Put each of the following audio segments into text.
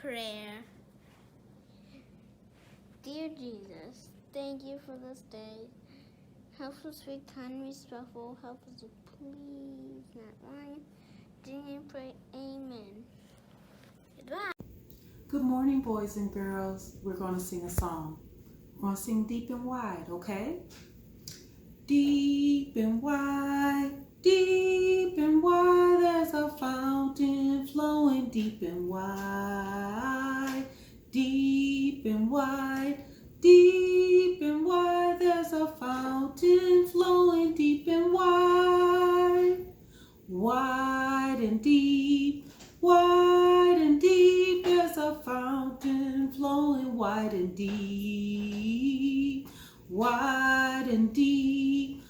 prayer. Dear Jesus, thank you for this day. Help us to be kind and respectful. Help us to please not lying. Didn't pray. Amen. Goodbye. Good morning, boys and girls. We're going to sing a song. We're going to sing Deep and Wide, okay? Deep and wide, there's a fountain flowing deep and wide. Deep and wide, there's a fountain flowing deep and wide. Wide and deep, there's a fountain flowing wide and deep. Wide and deep,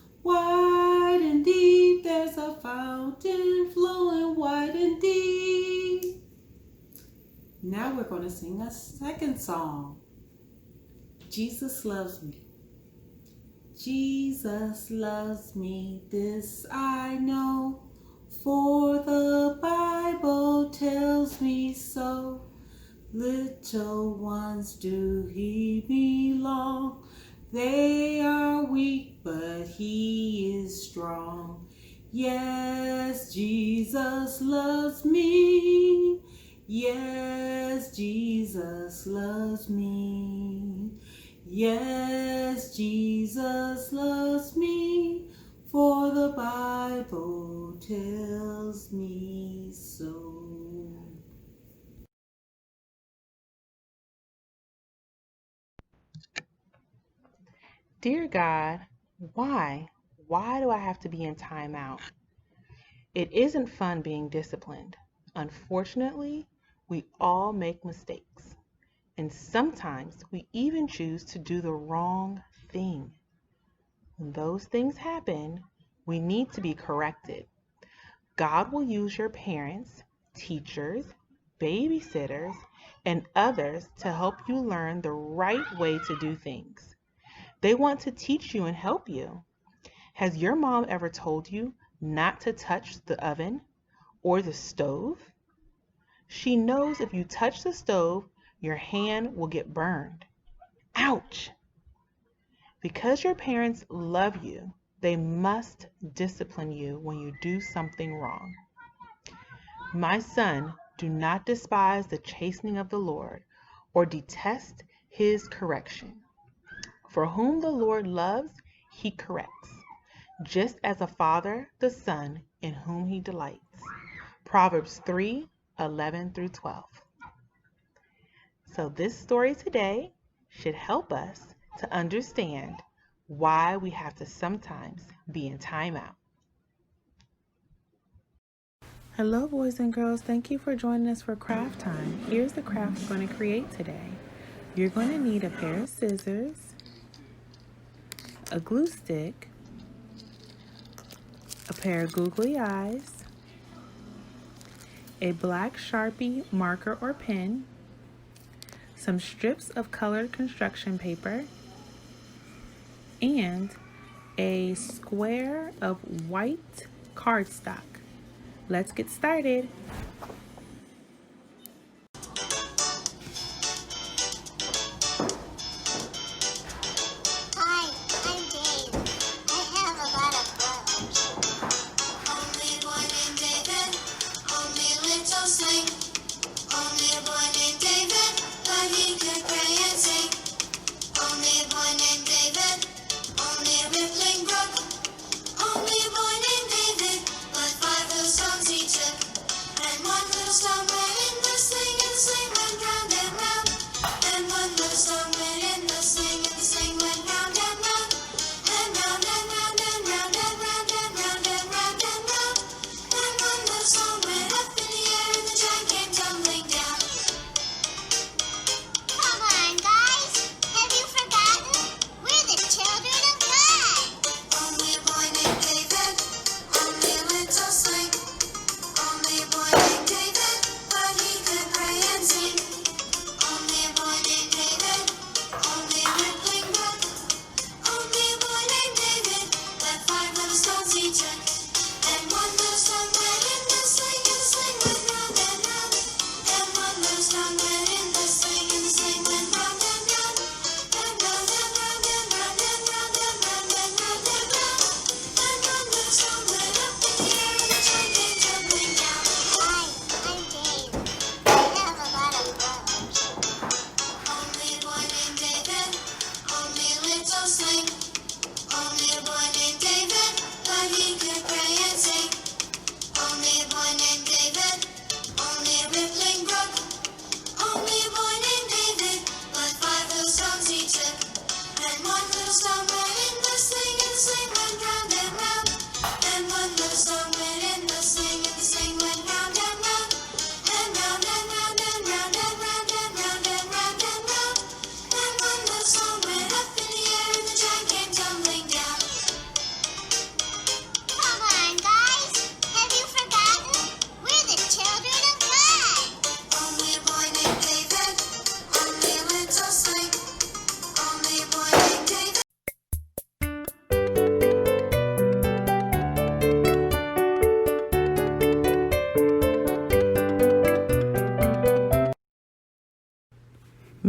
there's a fountain flowing wide and deep. Now we're going to sing a second song. Jesus loves me. Jesus loves me, this I know, for the Bible tells me so. Little ones do he belong. They are weak, but he is strong. Yes, Jesus loves me. Yes, Jesus loves me. Yes, Jesus loves me, for the Bible tells me so. Dear God, why? Why do I have to be in timeout? It isn't fun being disciplined. Unfortunately, we all make mistakes. And sometimes we even choose to do the wrong thing. When those things happen, we need to be corrected. God will use your parents, teachers, babysitters, and others to help you learn the right way to do things. They want to teach you and help you. Has your mom ever told you not to touch the oven or the stove? She knows if you touch the stove, your hand will get burned. Ouch! Because your parents love you, they must discipline you when you do something wrong. My son, do not despise the chastening of the Lord, or detest his correction. For whom the Lord loves, he corrects, just as a father the son in whom he delights. Proverbs 3:11-12. So this story today should help us to understand why we have to sometimes be in timeout. Hello, boys and girls. Thank you for joining us for craft time. Here's the craft we're going to create today. You're going to need a pair of scissors, a glue stick, a pair of googly eyes, a black Sharpie marker or pen, some strips of colored construction paper, and a square of white cardstock. Let's get started. Hi, I'm Dave. I have a lot of clothes. Only boy named David, only little sling. Only a boy named David, but he could pray and sing. Only a boy named David, only a rippling brook. Only a boy named David, but 5 hillstones he took. And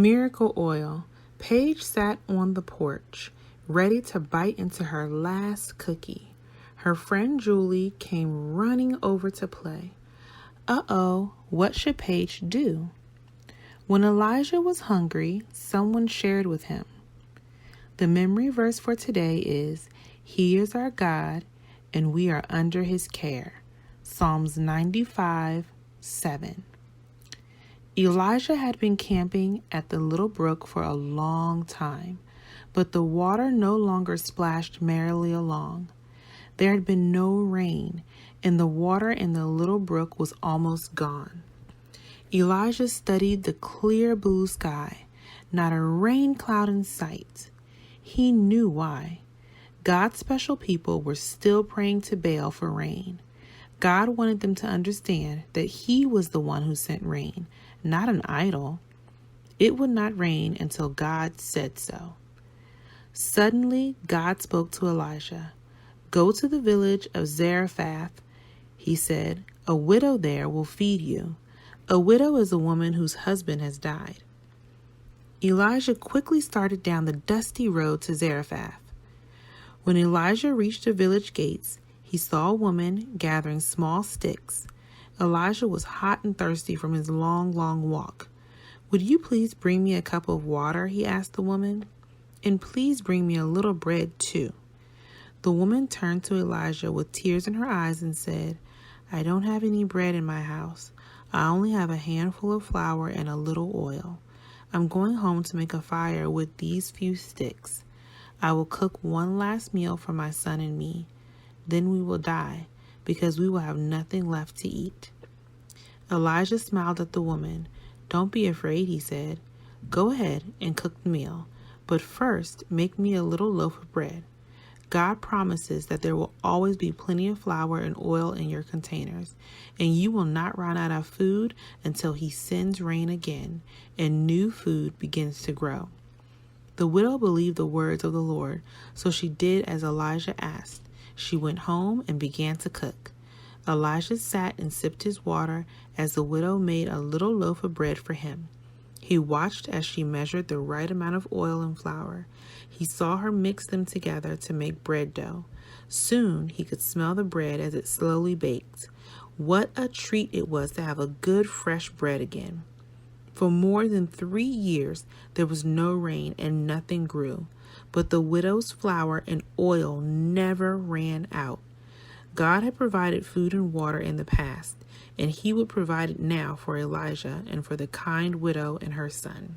Miracle oil. Paige sat on the porch, ready to bite into her last cookie. Her friend Julie came running over to play. Uh-oh, what should Paige do? When Elijah was hungry, someone shared with him. The memory verse for today is, He is our God, and we are under His care. Psalms 95:7. Elijah had been camping at the little brook for a long time, but the water no longer splashed merrily along. There had been no rain, and the water in the little brook was almost gone. Elijah studied the clear blue sky, not a rain cloud in sight. He knew why. God's special people were still praying to Baal for rain. God wanted them to understand that He was the one who sent rain, not an idol. It would not rain until God said so. Suddenly, God spoke to Elijah. Go to the village of Zarephath, He said. A widow there will feed you. A widow is a woman whose husband has died. Elijah quickly started down the dusty road to Zarephath. When Elijah reached the village gates, he saw a woman gathering small sticks. Elijah was hot and thirsty from his long walk. Would you please bring me a cup of water? He asked the woman. And please bring me a little bread too. The woman turned to Elijah with tears in her eyes and said, I don't have any bread in my house. I only have a handful of flour and a little oil. I'm going home to make a fire with these few sticks. I will cook one last meal for my son and me. Then we will die, because we will have nothing left to eat. Elijah smiled at the woman. Don't be afraid, he said. Go ahead and cook the meal, but first make me a little loaf of bread. God promises that there will always be plenty of flour and oil in your containers, and you will not run out of food until He sends rain again, and new food begins to grow. The widow believed the words of the Lord, so she did as Elijah asked. She went home and began to cook. Elijah sat and sipped his water as the widow made a little loaf of bread for him. He watched as she measured the right amount of oil and flour. He saw her mix them together to make bread dough. Soon he could smell the bread as it slowly baked. What a treat it was to have a good fresh bread again. For more than 3 years there was no rain and nothing grew, but the widow's flour and oil never ran out. God had provided food and water in the past, and He would provide it now for Elijah and for the kind widow and her son.